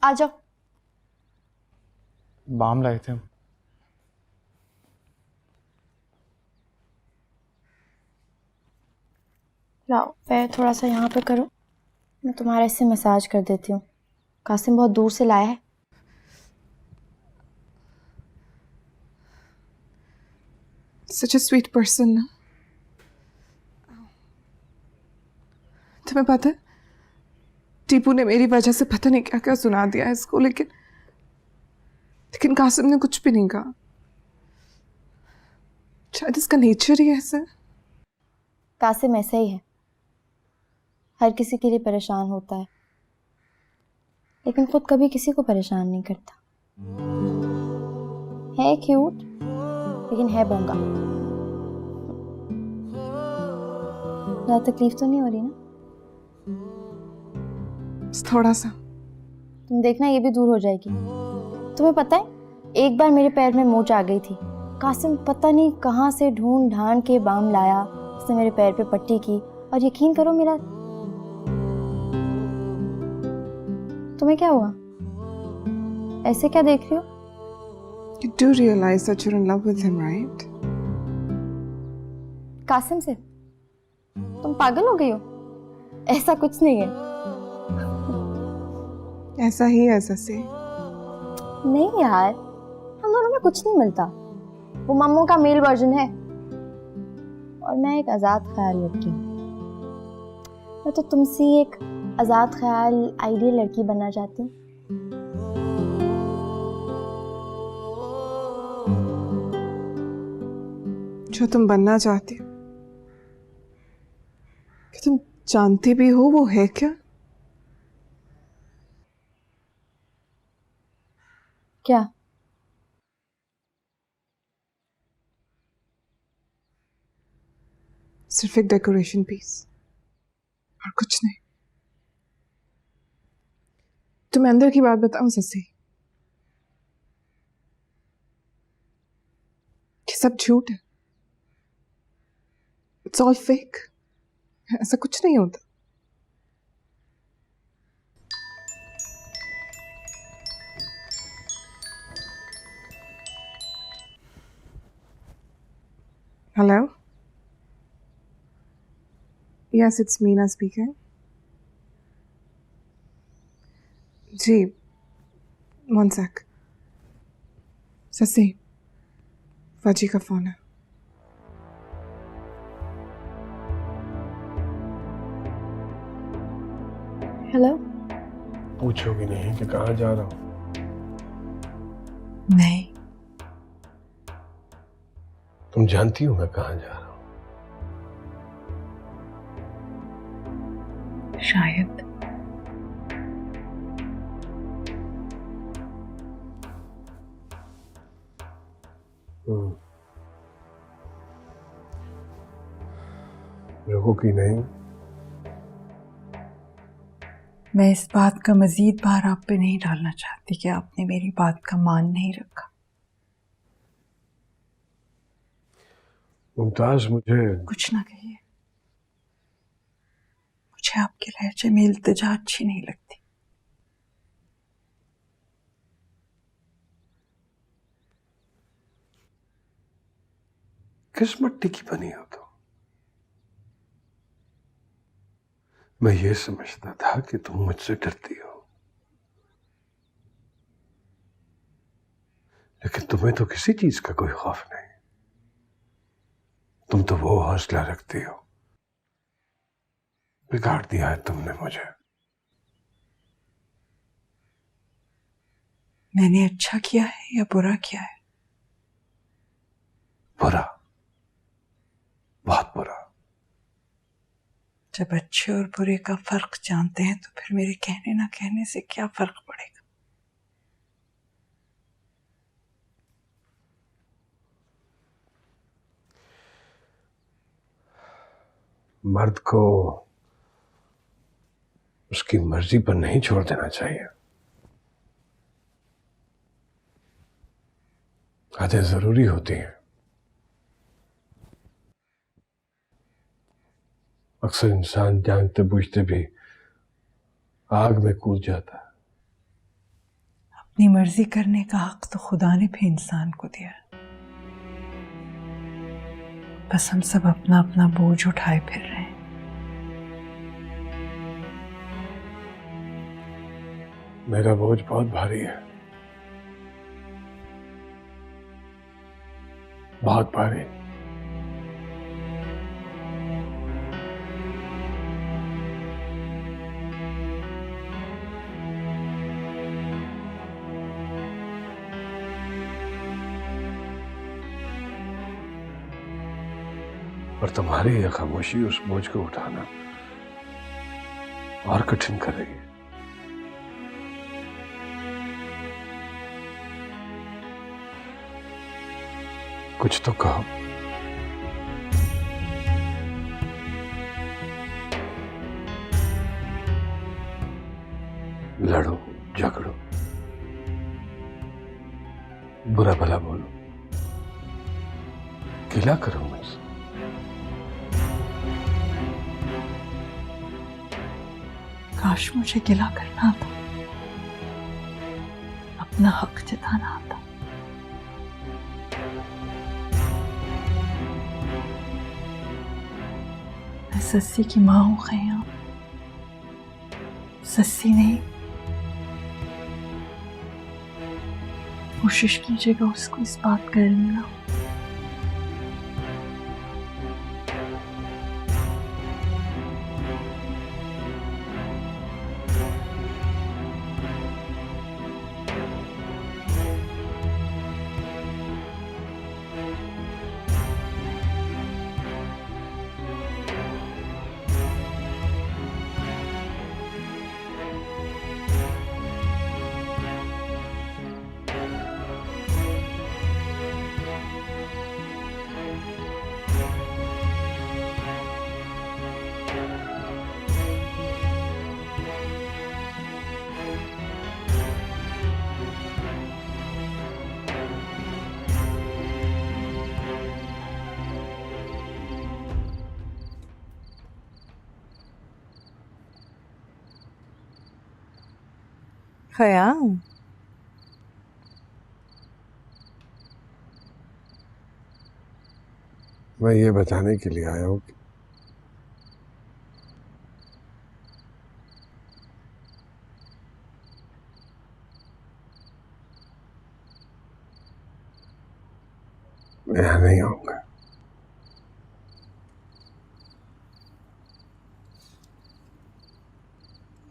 आ जाओ। बाम लाए थे हम। लाओ पैर थोड़ा सा यहाँ पे करो, मैं तुम्हारे इससे मसाज कर देती हूँ। कासिम बहुत दूर से लाया है। Such a sweet person ना। तुम्हें पता है टीपू ने मेरी वजह से पता नहीं क्या क्या सुना दिया है इसको, लेकिन कासिम ने कुछ भी नहीं कहा। शायद इसका नेचर ही ऐसा है। कासिम ऐसा ही है, हर किसी के लिए परेशान होता है, लेकिन खुद कभी किसी को परेशान नहीं करता। है क्यूट, लेकिन है बोंगा। ज़्यादा तकलीफ तो नहीं हो रही ना? थोड़ा सा। तुम देखना ये भी दूर हो जाएगी। तुम्हें पता है एक बार मेरे पैर में मोच आ गई थी। कासिम पता नहीं कहाँ से ढूंढ ढांड के बाम लाया, उसने मेरे पैर पे पट्टी की, और यकीन करो मेरा। तुम्हें क्या हुआ? ऐसे क्या देख रही हो? You do realize that you're in love with him, right? Qasim से? तुम पागल हो गई हो? ऐसा कुछ नहीं है। ऐसा ही है जैसे। नहीं यार, हम दोनों में कुछ नहीं मिलता। वो मम्मू का मेल वर्जन है और मैं एक आजाद ख्याल लड़की हूँ। मैं तो तुमसे एक आजाद ख्याल आइडियल लड़की बनना चाहती हूँ। जो तुम बनना चाहती हो, कि तुम जानती भी हो वो है क्या? क्या? सिर्फ एक डेकोरेशन पीस और कुछ नहीं। तुम्हें अंदर की बात बताऊं ससी, कि सब झूठ है। It's all fake. ऐसा कुछ नहीं होता। Hello, yes it's Meena speaking. जी, वन सेक। ससी, फजी का फोन है। हेलो। पूछोगी नहीं कि कहाँ जा रहा हूँ? नहीं। तुम जानती हो मैं कहाँ जा रहा हूँ? शायद। रुकोगी नहीं? मैं इस बात का मजीद भार आप पे नहीं डालना चाहती कि आपने मेरी बात का मान नहीं रखा। मुमताज, मुझे कुछ ना कहिए, मुझे आपके लहजे में इल्तिजा अच्छी नहीं लगती। किस मिट्टी की बनी हो तुम? मैं ये समझता था कि तुम मुझसे डरती हो, लेकिन तुम्हें तो किसी चीज का कोई खौफ नहीं। तुम तो वो हौसला रखती हो। बिगाड़ दिया है तुमने मुझे। मैंने अच्छा किया है या बुरा किया है? बुरा, बहुत बुरा। जब अच्छे और बुरे का फर्क जानते हैं तो फिर मेरे कहने ना कहने से क्या फर्क पड़ेगा? मर्द को उसकी मर्जी पर नहीं छोड़ देना चाहिए। आदतें जरूरी होती हैं। अक्सर इंसान जानते बूझते भी आग में कूद जाता है। अपनी मर्जी करने का हक तो खुदा ने भी इंसान को दिया। बस हम सब अपना अपना बोझ उठाए फिर रहे हैं। मेरा बोझ बहुत भारी है, बहुत भारी। और तुम्हारी यह खामोशी उस बोझ को उठाना और कठिन कर रही है। कुछ तो कहो। लड़ो, झगड़ो, बुरा भला बोलो, गिला करो मुझसे। काश मुझे गिला करना आता, अपना हक जताना आता। मैं सस्सी की माँ हूं खयाम, सस्सी नहीं। कोशिश कीजिएगा उसको इस बात का इल्म ना हो। खयाम, मैं ये बताने के लिए आया हूं कि मैं यहां नहीं आऊंगा।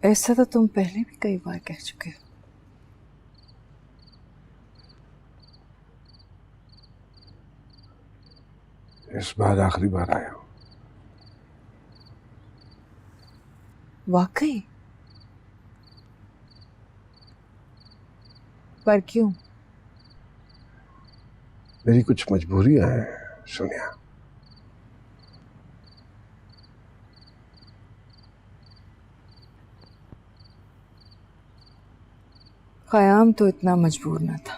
ऐसा तो तुम पहले भी कई बार कह चुके हो। इस बार आखिरी बार आया हूं। वाकई? पर क्यों? मेरी कुछ मजबूरियां हैं सोनिया। खयाम तो इतना मजबूर न था।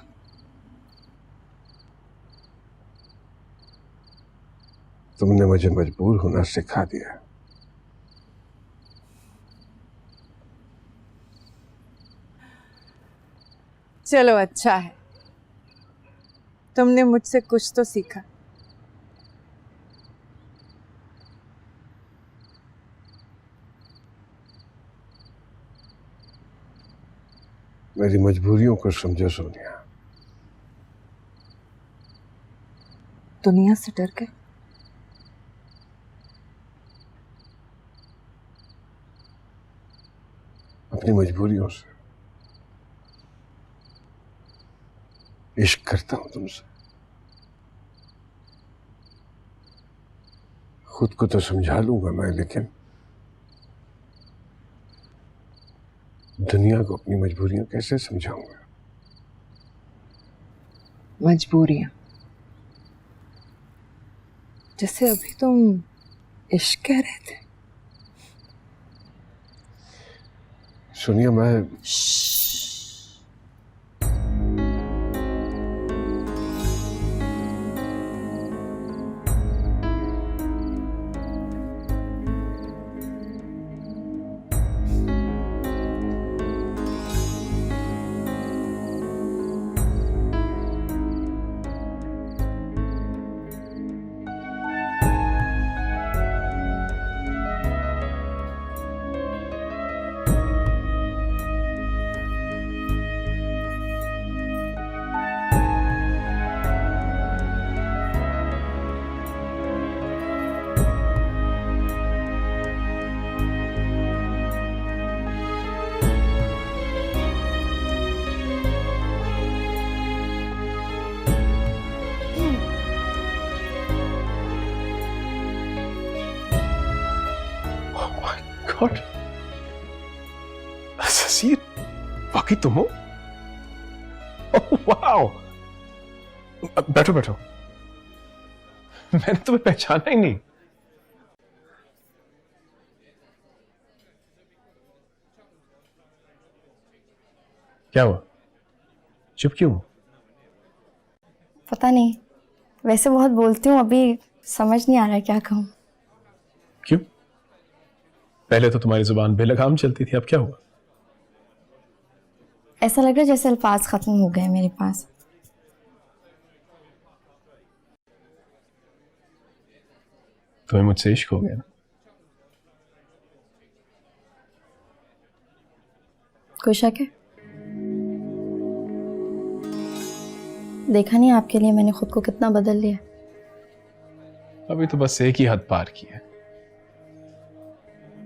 तुमने मुझे मजबूर होना सिखा दिया। चलो अच्छा है, तुमने मुझसे कुछ तो सीखा। मेरी मजबूरियों को समझो सोनिया। दुनिया से डर गए? अपनी मजबूरियों से। इश्क करता हूं तुमसे। खुद को तो समझा लूंगा मैं, लेकिन दुनिया को अपनी मजबूरियां कैसे समझाऊंगा? मजबूरियां? जैसे अभी तुम इश्क कह रहे थे। सोनिया, मैं गॉड, शशि, वाकई तुम हो? वाओ, बैठो बैठो। मैंने तुम्हें पहचाना ही नहीं। क्या हुआ, चुप क्यों? पता नहीं, वैसे बहुत बोलती हूँ, अभी समझ नहीं आ रहा क्या कहूँ। क्यों? पहले तो तुम्हारी जुबान बेलगाम चलती थी, अब क्या हुआ? ऐसा लग रहा है जैसे अल्फाज खत्म हो गए मेरे पास। तुम्हें मुझसे इश्क हो गया ना? कोई शक है? देखा नहीं आपके लिए मैंने खुद को कितना बदल लिया। अभी तो बस एक ही हद पार की है,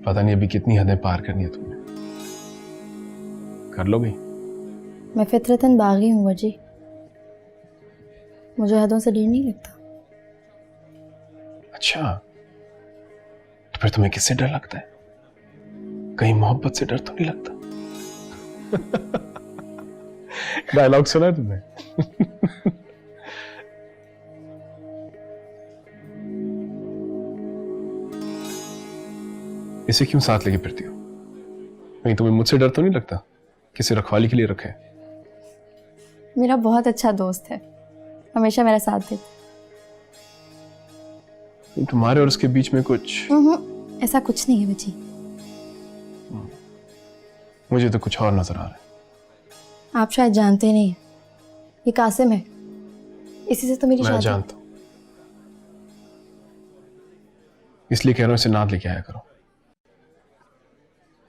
पता नहीं अभी कितनी हदें पार करनी है तुमने। कर लोगी? मैं फितरतन बागी हूँ वजी, मुझे हदों से डर नहीं लगता। अच्छा, तो फिर तुम्हें किससे डर लगता है? कहीं मोहब्बत से डर तो नहीं लगता? डायलॉग सुना है तुमने? इसे क्यों साथ लेके फिरती हो? कहीं तुम्हें मुझसे डर तो नहीं लगता? किसी रखवाली के लिए रखे? मेरा बहुत अच्छा दोस्त है, हमेशा मेरा साथ देता। तुम्हारे और उसके बीच में कुछ? ऐसा कुछ नहीं है बची। मुझे तो कुछ और नजर आ रहा है। आप शायद जानते नहीं हैं, ये कासिम है, इसी से तो मेरी मैं शादी। जानता हूं, इसलिए कह रहा हूं इसे नाद लेके आया करो।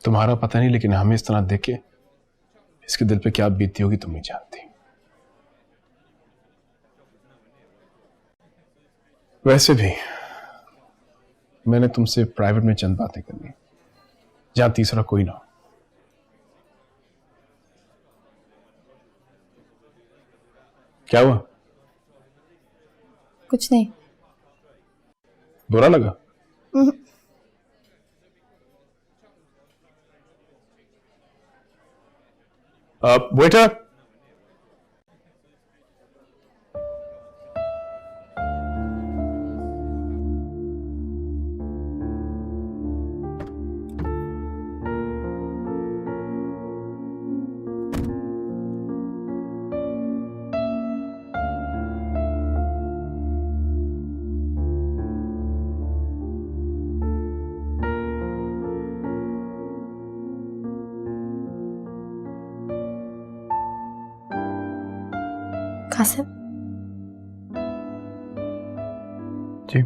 तुम्हारा पता नहीं, लेकिन हमें इस तरह देख के इसके दिल पे क्या बीतती होगी तुम नहीं जानती। वैसे भी मैंने तुमसे प्राइवेट में चंद बातें करनी, जहां तीसरा कोई ना हो। क्या हुआ? कुछ नहीं। बुरा लगा? वेटर, कासिम, जी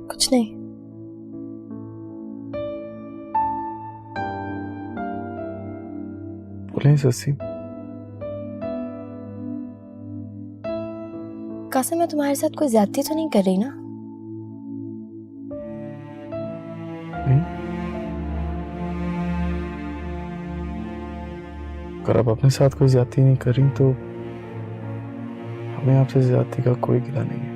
कुछ नहीं। बोले शशि। कासिम, मैं तुम्हारे साथ कोई ज्यादती तो नहीं कर रही ना? अगर आप अपने साथ कोई ज्यादती नहीं कर रही तो हमें आपसे ज्यादती का कोई गिला नहीं है।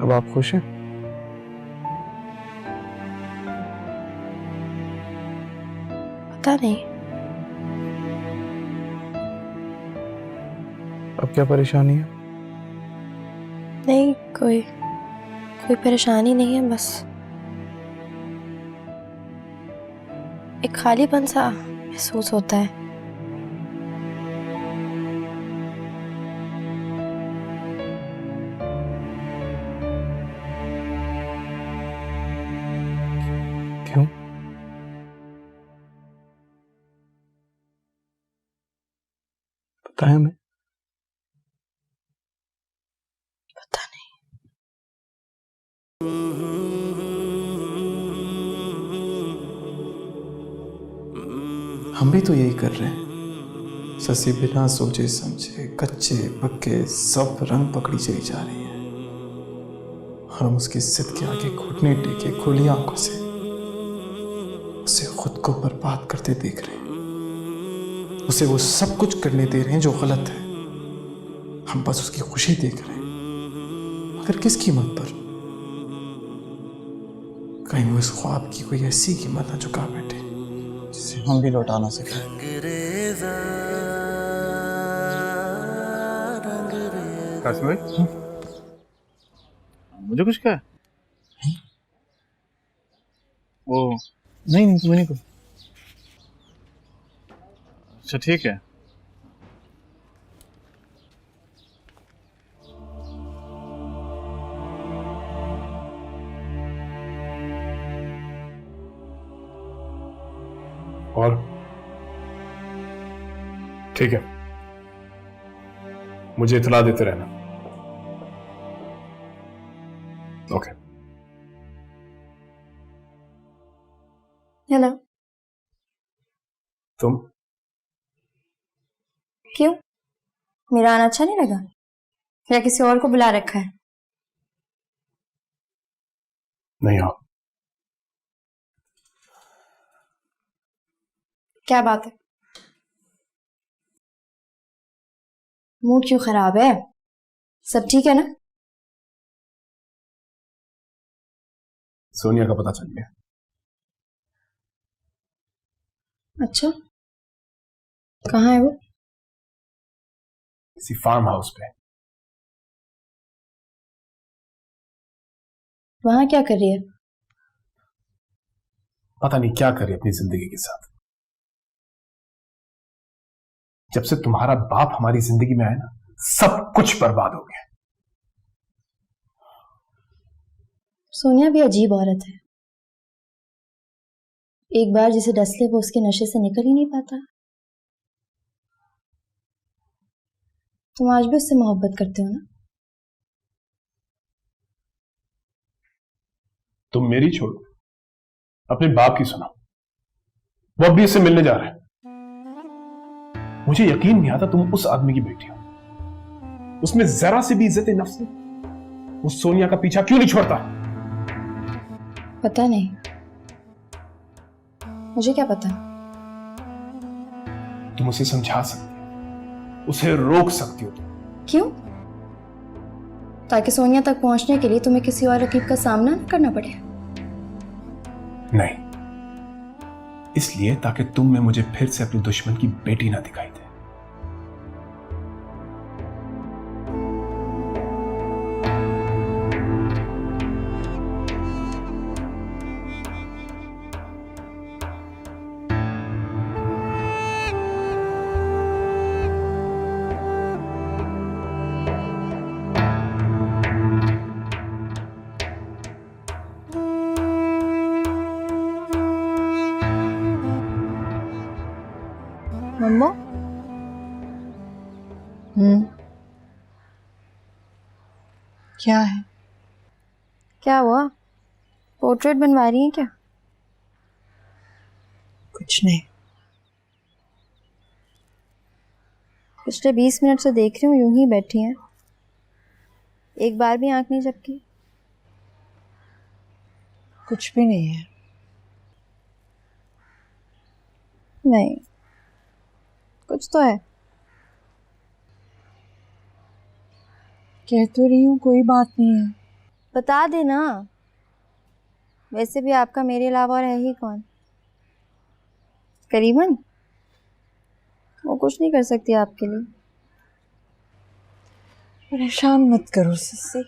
अब आप खुश हैं? पता नहीं। अब क्या परेशानी है? नहीं, कोई परेशानी नहीं है, बस एक खालीपन सा महसूस होता है। क्यों? बताएं हमें। पता नहीं। हम भी तो यही कर रहे हैं शशि, बिना सोचे समझे कच्चे पक्के सब रंग पकड़ी चली जा रही है। हम उसकी जिद के आगे घुटने टेके खुली आंखों से उसे खुद को बर्बाद करते देख रहे हैं, उसे वो सब कुछ करने दे रहे हैं जो गलत है। हम बस उसकी खुशी देख रहे हैं, मगर किस कीमत पर? कहीं वो इस ख्वाब की कोई ऐसी कीमत ना चुका बैठे जिसे हम भी लौटा ना सकें। कासिम भाई, मुझे कुछ कहा? वो नहीं, तुम्हें नहीं कुछ। अच्छा ठीक है। और ठीक है, मुझे इतला देते रहना। ओके। हेलो। तुम? क्यों? मेरा आना अच्छा नहीं लगा या किसी और को बुला रखा है? नहीं आओ। क्या बात है? मूड क्यों खराब है? सब ठीक है ना? सोनिया का पता चल गया। अच्छा, कहाँ है वो? किसी फार्म हाउस पे। वहां क्या कर रही है? पता नहीं क्या करे अपनी जिंदगी के साथ। जब से तुम्हारा बाप हमारी जिंदगी में आया ना, सब कुछ बर्बाद हो गया। सोनिया भी अजीब औरत है। एक बार जिसे डस ले वो उसके नशे से निकल ही नहीं पाता। तुम आज भी उससे मोहब्बत करते हो ना? तुम मेरी छोड़ो, अपने बाप की सुनो। वो अब भी इससे मिलने जा रहा है। मुझे यकीन नहीं आता तुम उस आदमी की बेटी हो। उसमें जरा से भी इज्जत नफ्स नहीं। उस सोनिया का पीछा क्यों नहीं छोड़ता? पता नहीं, मुझे क्या पता। तुम उसे समझा सकती हो, उसे रोक सकती हो। तुम क्यों? ताकि सोनिया तक पहुंचने के लिए तुम्हें किसी और रकीब का सामना न करना पड़े। नहीं, इसलिए ताकि तुम में मुझे फिर से अपनी दुश्मन की बेटी ना दिखाई दे। मम्मो, क्या है? क्या हुआ? पोर्ट्रेट बनवा रही हैं क्या? कुछ नहीं। पिछले 20 मिनट से देख रही हूँ यूं ही बैठी हैं, एक बार भी आंख नहीं झपकी। कुछ भी नहीं है। नहीं, कुछ तो है। कह तो रही हूँ कोई बात नहीं है। बता देना। वैसे भी आपका मेरे अलावा और है ही कौन? करीबन वो कुछ नहीं कर सकती आपके लिए। परेशान मत करो सस्सी।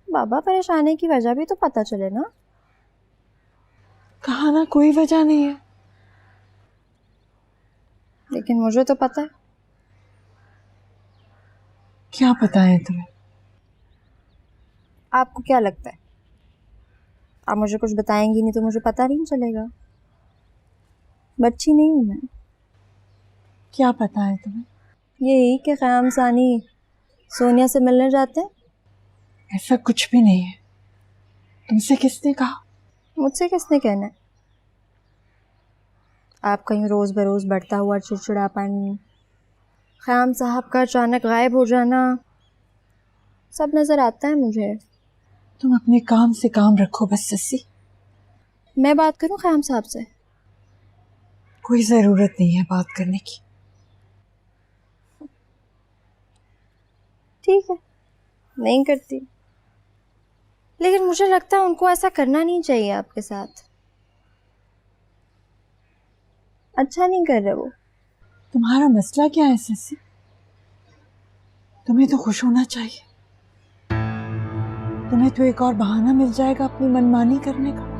बाबा, परेशानी की वजह भी तो पता चले ना। कहा ना कोई वजह नहीं है। लेकिन मुझे तो पता है। क्या पता है तुम्हें? आपको क्या लगता है आप मुझे कुछ बताएंगी नहीं तो मुझे पता नहीं चलेगा? बच्ची नहीं हूं मैं। क्या पता है तुम्हें? यही कि ख़याम सानी सोनिया से मिलने जाते हैं। ऐसा कुछ भी नहीं है। तुमसे किसने कहा? मुझसे किसने कहना है? आपका यूं रोज़ बरोज़ बढ़ता हुआ चिड़चिड़ापन, ख़याम साहब का अचानक गायब हो जाना, सब नज़र आता है मुझे। तुम अपने काम से काम रखो बस सस्सी। मैं बात करूं ख़याम साहब से? कोई जरूरत नहीं है बात करने की। ठीक है, नहीं करती, लेकिन मुझे लगता है उनको ऐसा करना नहीं चाहिए आपके साथ। अच्छा नहीं कर रहे वो। तुम्हारा मसला क्या है ससी? तुम्हें तो खुश होना चाहिए। तुम्हें तो एक और बहाना मिल जाएगा अपनी मनमानी करने का।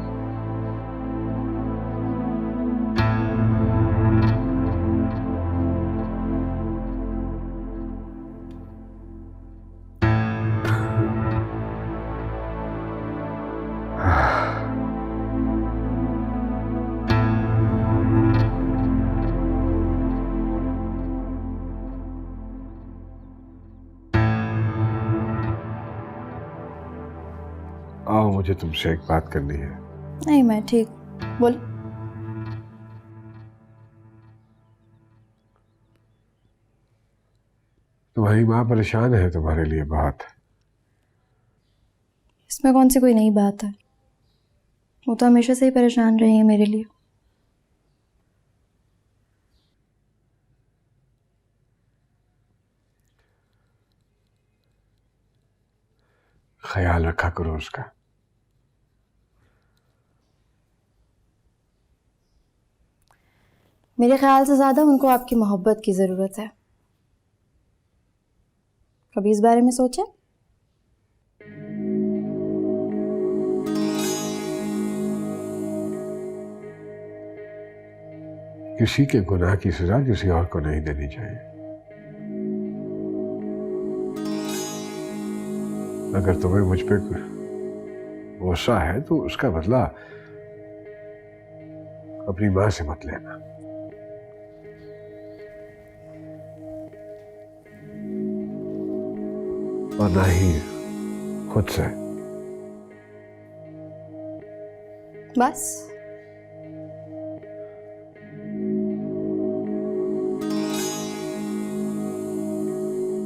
आओ, मुझे तुमसे एक बात करनी है। नहीं, मैं ठीक। बोल। तुम्हारी माँ परेशान है तुम्हारे लिए बहुत। इसमें कौन सी कोई नई बात है? वो तो हमेशा से ही परेशान रही है मेरे लिए। ख्याल रखा करो उसका। मेरे ख्याल से ज्यादा उनको आपकी मोहब्बत की जरूरत है। कभी इस बारे में सोचा? किसी के गुनाह की सजा किसी और को नहीं देनी चाहिए। अगर तुम्हें मुझ पे गुस्सा है तो उसका बदला अपनी मां से मत लेना। और ना ही खुद से। बस।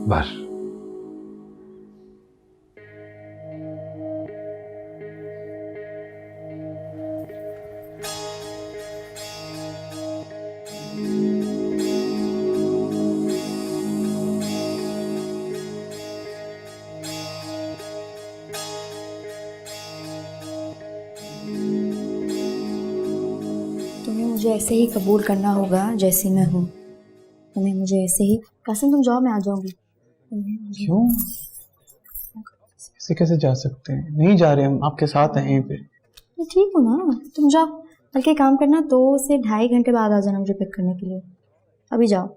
बस। तुम्हें मुझे ऐसे ही कबूल करना होगा जैसी मैं हूँ। तुम्हें मुझे ऐसे ही। कासिम, तुम जाओ, मैं आ जाऊंगी। क्यों? ऐसे कैसे जा सकते हैं? नहीं जा रहे, हम आपके साथ हैं यहीं पे। मैं ठीक हूँ ना, तुम जाओ। बल्कि काम करना, 2 से ढाई घंटे बाद आ जाना मुझे पिक करने के लिए। अभी जाओ।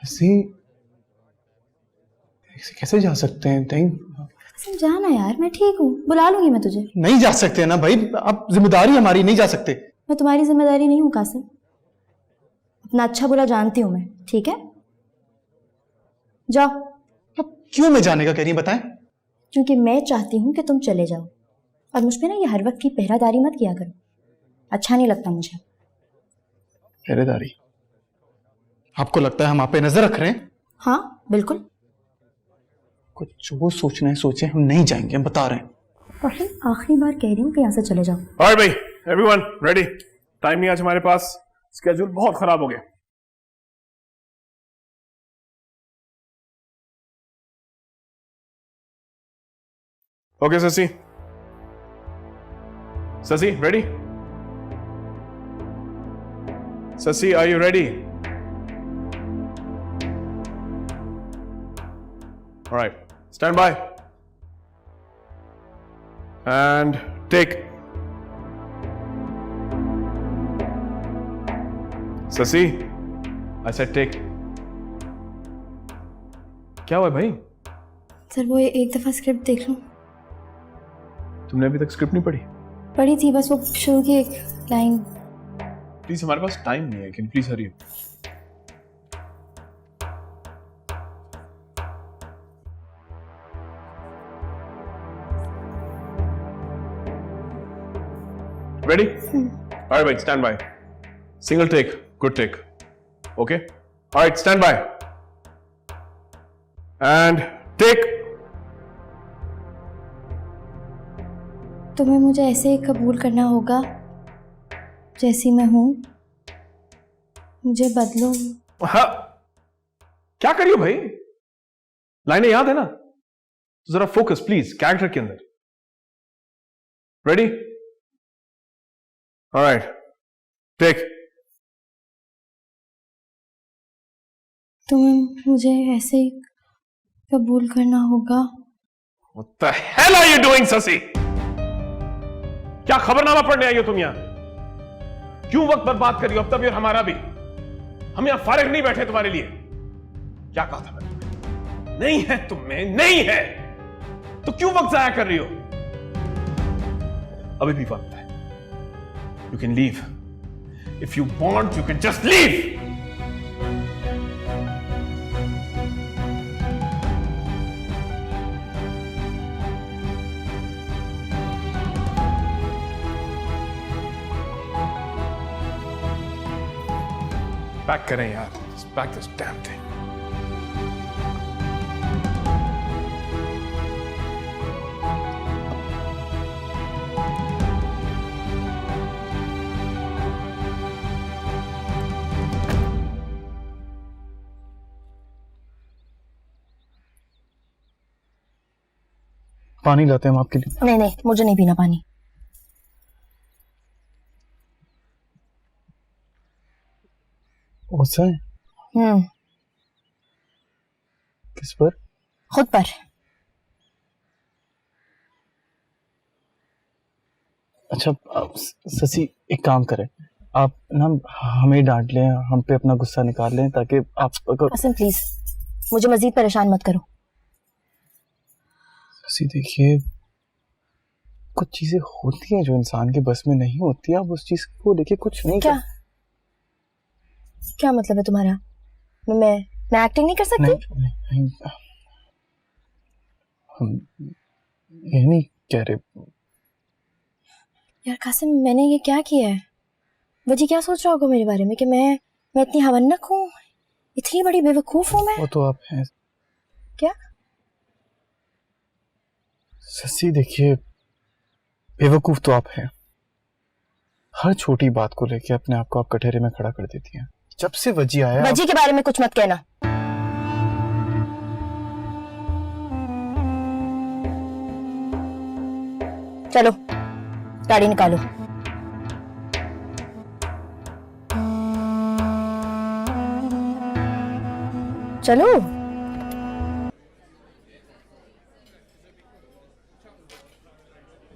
ऐसे ऐसे कैसे जा सकते हैं? कासिम, जाना यार, मैं ठीक हूँ, बुला लूंगी मैं तुझे। नहीं जा सकते ना भाई, आप जिम्मेदारी हमारी, नहीं जा सकते। मैं तुम्हारी जिम्मेदारी नहीं हूँ कासिम। अपना अच्छा बुरा जानती हूँ मैं, ठीक है? जाओ। अब क्यों मैं जाने का कह रही हैं, बताएं। क्योंकि मैं चाहती हूँ कि तुम चले जाओ, और मुझ पे ना ये हर वक्त की पहरादारी मत किया करो। अच्छा नहीं लगता मुझे। पहरेदारी? आपको लगता है हम आप पे नजर रख रहे हैं? हाँ बिल्कुल। कुछ वो सोचना है सोचे, हम नहीं जाएंगे, हम बता रहे हैं। और फिर आखिरी बार कह रही हूँ कि यहाँ से चले जाओ। ऑलराइट भाई, एवरीवन रेडी? टाइम नहीं आज हमारे पास, स्केड्यूल बहुत खराब हो गया। Okay Shashi, Shashi ready? Shashi, are you ready? Alright, stand by and take. Shashi, I said take. क्या हुआ भाई? सर वो एक दफा स्क्रिप्ट देख लूं। तुमने अभी तक स्क्रिप्ट नहीं पढ़ी? पढ़ी थी, बस वो शुरू की एक लाइन। प्लीज, हमारे पास टाइम नहीं है, can please Hari? Ready? All right, wait, stand by. Single take, good take. Okay? All right, stand by. And take. तुम्हें मुझे ऐसे ही कबूल करना होगा जैसी मैं हूं, मुझे बदलो। हाँ, क्या करियो भाई? लाइनें याद है ना? तो जरा फोकस प्लीज कैरेक्टर के अंदर। रेडी? Alright, take. तुम्हें मुझे ऐसे ही कबूल करना होगा। What the hell are you doing, ससी? क्या खबरनामा पढ़ने आई हो तुम यहां? क्यों वक्त बर्बाद करी हो? अब तक और हमारा भी। हम यहां फारिग नहीं बैठे तुम्हारे लिए। क्या कहा था मैंने? नहीं है तुम्हें, नहीं है तो क्यों वक्त जाया कर रही हो? अभी भी वक्त है। You can leave. If you want, you can just leave. Pack करें यार, पैक दिस डैम थिंग। पानी लाते हैं हम आपके लिए। नहीं नहीं, मुझे नहीं पीना पानी। गुस्सा है? किस पर? खुद पर। अच्छा ससी, एक काम करें, आप ना हमें डांट लें, हम पे अपना गुस्सा निकाल लें, ताकि आप अगर... हसन प्लीज, मुझे मजीद परेशान मत करो। ससी देखिए, कुछ चीजें होती हैं जो इंसान के बस में नहीं होती। आप उस चीज को देखिए, कुछ नहीं क्या क्या मतलब है तुम्हारा? मैं एक्टिंग नहीं कर सकती? नहीं, हम ये नहीं कह रहे। यार कासिम, मैंने ये क्या किया है? वजी क्या सोच रहा होगा मेरे बारे में कि मैं इतनी हवन्नक हूँ, इतनी बड़ी बेवकूफ हूँ मैं? वो तो आप हैं। क्या? ससी देखिए, बेवकूफ तो आप हैं। हर छोटी बात को लेके अपने आप को आप कटहरे में खड़ा कर देती हैं। जब से वजी आया... वजी के बारे में कुछ मत कहना। चलो गाड़ी निकालो। चलो।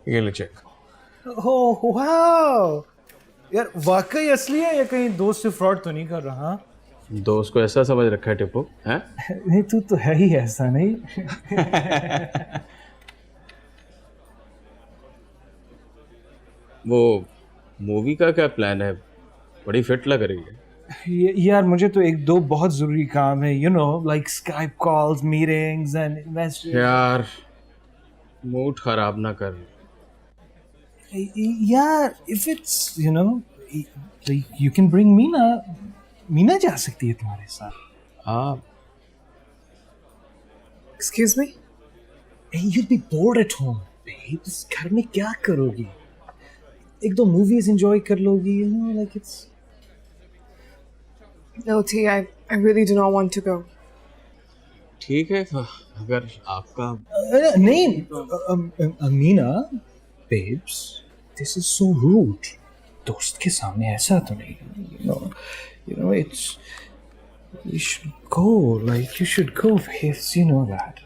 ये ले चेक। ओह वाह यार, वाकई असली है या कहीं दोस्त से फ्रॉड तो नहीं कर रहा? दोस्त को ऐसा समझ रखा है टिप्पू हैं? नहीं, तू तो है ही ऐसा, नहीं? वो मूवी का क्या प्लान है? बड़ी फिट लग रही है। यार मुझे तो एक दो बहुत जरूरी काम है, like Skype calls, meetings and investors. यार मूड खराब ना कर। यार if it's you can bring Meena जा सकती है तुम्हारे साथ। हाँ। Excuse me, you'd be bored at home, babe. इस घर में क्या करोगी? एक दो मूवीज एंजॉय कर लोगी, like it's... No, T, I really do not want to go. ठीक है, अगर आपका... नहीं, Amina, babes, this is so rude. दोस्त के सामने ऐसा तो नहीं, it's... You should go, you should go, babes, you know that.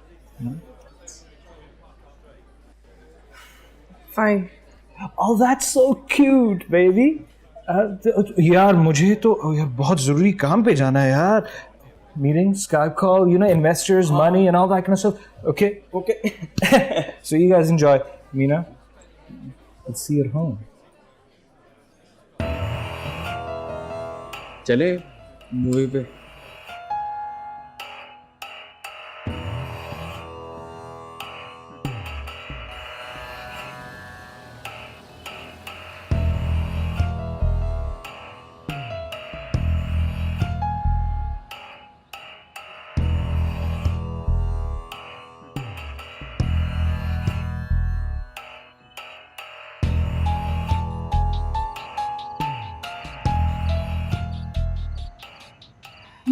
Fine. Oh, that's so cute, baby. यार मुझे तो यार बहुत जरूरी काम पे जाना है यार. Meeting, Skype call, investors, money, and all that kind of stuff. Okay. So you guys enjoy. Meena, let's see you at home. चले मूवी पे.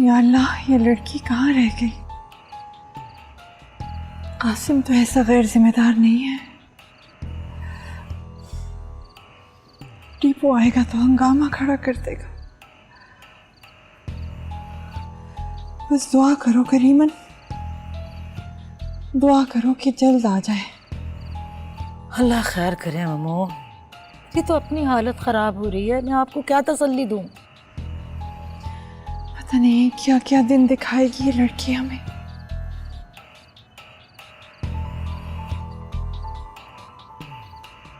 या अल्लाह, ये लड़की कहाँ रह गई? आसिम तो ऐसा गैर जिम्मेदार नहीं है। टीपू आएगा तो हंगामा खड़ा कर देगा। बस दुआ करो करीमन, दुआ करो कि जल्द आ जाए। अल्लाह खैर करे ममो, ये तो अपनी हालत खराब हो रही है, मैं आपको क्या तसल्ली दूं? पता नहीं क्या क्या दिन दिखाएगी ये लड़की हमें।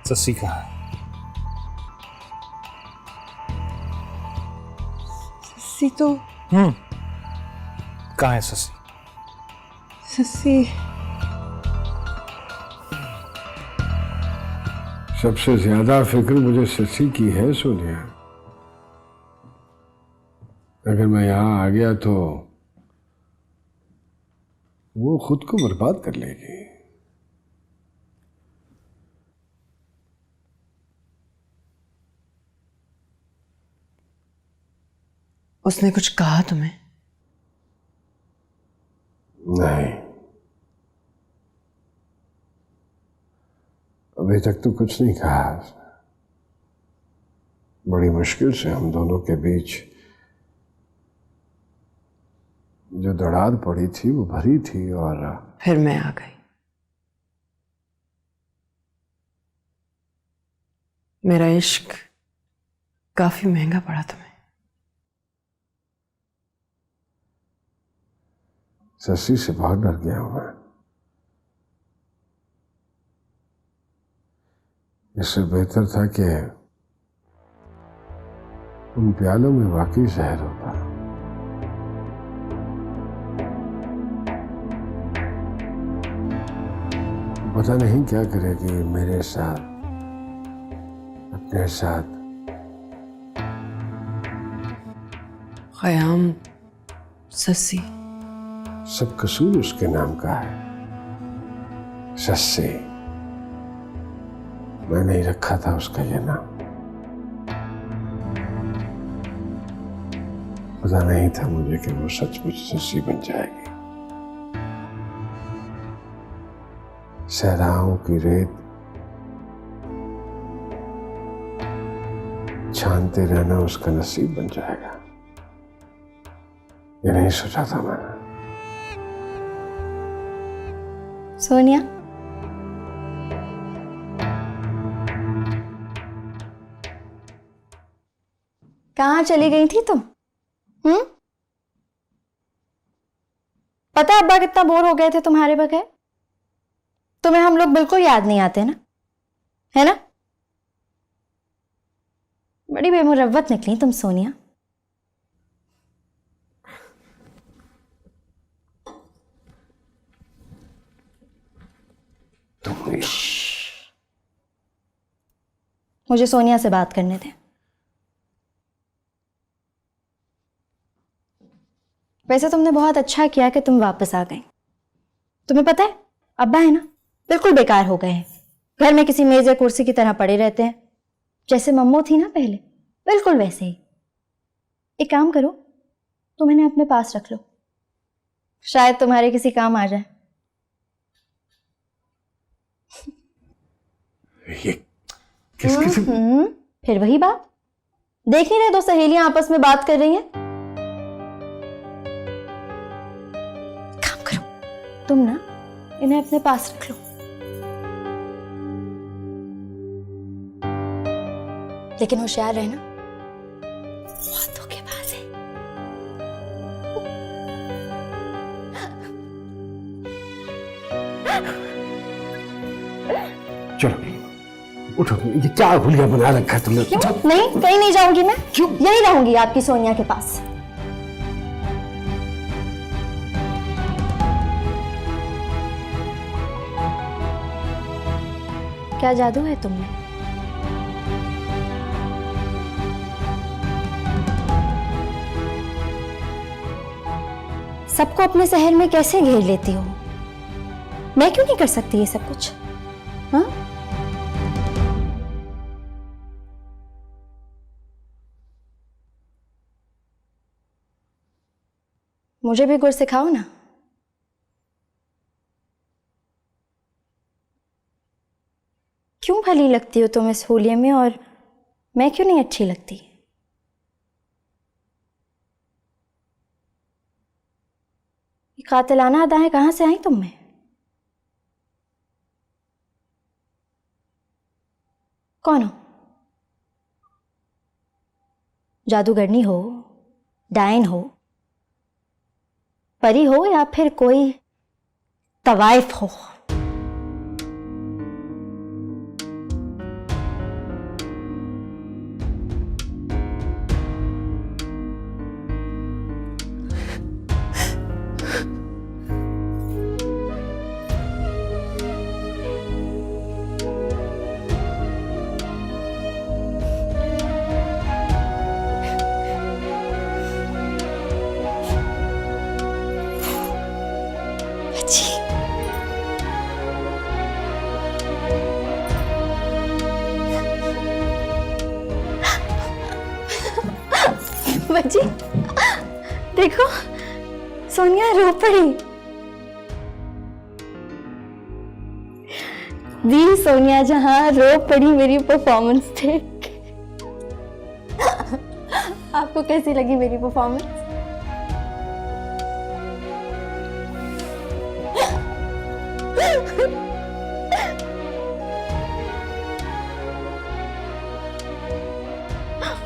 सस्सी कहाँ है? सस्सी तो कहाँ है सस्सी? सस्सी सबसे ज्यादा फिक्र मुझे सच्ची की है सोनिया। अगर मैं यहां आ गया तो वो खुद को बर्बाद कर लेगी। उसने कुछ कहा तुम्हें? नहीं, अभी तक तो कुछ नहीं कहा उसने। बड़ी मुश्किल से हम दोनों के बीच जो दरार पड़ी थी वो भरी थी और फिर मैं आ गई। मेरा इश्क काफी महंगा पड़ा तुम्हें। सस्सी से बहुत डर गया हूं मैं। इससे बेहतर था कि उन प्यालों में वाकई जहर होता। पता नहीं क्या करेगी मेरे साथ, अपने साथ। क़याम, सस्सी, सब कसूर उसके नाम का है। सस्सी, मैं नहीं रखा था उसका ये नाम। पता नहीं था मुझे कि वो सचमुच सस्सी बन जाएगी। सहराओं की रेत छानते रहना उसका नसीब बन जाएगा, ये नहीं सोचा था मैंने। सोनिया, कहाँ चली गई थी तुम? पता है अब्बा कितना बोर हो गए थे तुम्हारे बगैर? तुम्हें हम लोग बिल्कुल याद नहीं आते ना, है ना? बड़ी बेमुरव्वत निकली तुम सोनिया। मुझे सोनिया से बात करने दे। वैसे तुमने बहुत अच्छा किया कि तुम वापस आ गई। तुम्हें पता है अब्बा है ना, बिल्कुल बेकार हो गए हैं। घर में किसी मेज या कुर्सी की तरह पड़े रहते हैं, जैसे मम्मो थी ना पहले, बिल्कुल वैसे ही। एक काम करो, तुम इन्हें अपने पास रख लो, शायद तुम्हारे किसी काम आ जाए। ये किस फिर वही बात, देख नहीं रहे दो सहेलियां आपस में बात कर रही हैं? काम करो, तुम ना इन्हें अपने पास रख लो, लेकिन होशियार रहना, बहुत धोखेबाज है। चलो उठो, ये क्या हुलिया बना रखा है तुमने? क्यों? नहीं, कहीं नहीं जाऊंगी मैं, यही रहूंगी आपकी सोनिया के पास। क्या जादू है तुम में? सबको अपने शहर में कैसे घेर लेती हो? मैं क्यों नहीं कर सकती ये सब कुछ? हाँ, मुझे भी गुड़ सिखाओ ना। क्यों भली लगती हो तुम इस होलिये में और मैं क्यों नहीं अच्छी लगती? ये कातिलाना अदाएं कहां से आई तुम में? कौन हो? जादूगरनी हो, डायन हो, परी हो या फिर कोई तवाइफ हो? बच्ची देखो, सोनिया रो पड़ी। दी सोनिया जहां रो पड़ी मेरी परफॉर्मेंस देख। आपको कैसी लगी मेरी परफॉर्मेंस?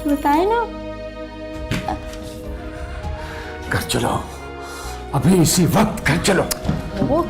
बताए ना। घर चलो, अभी इसी वक्त घर चलो। वो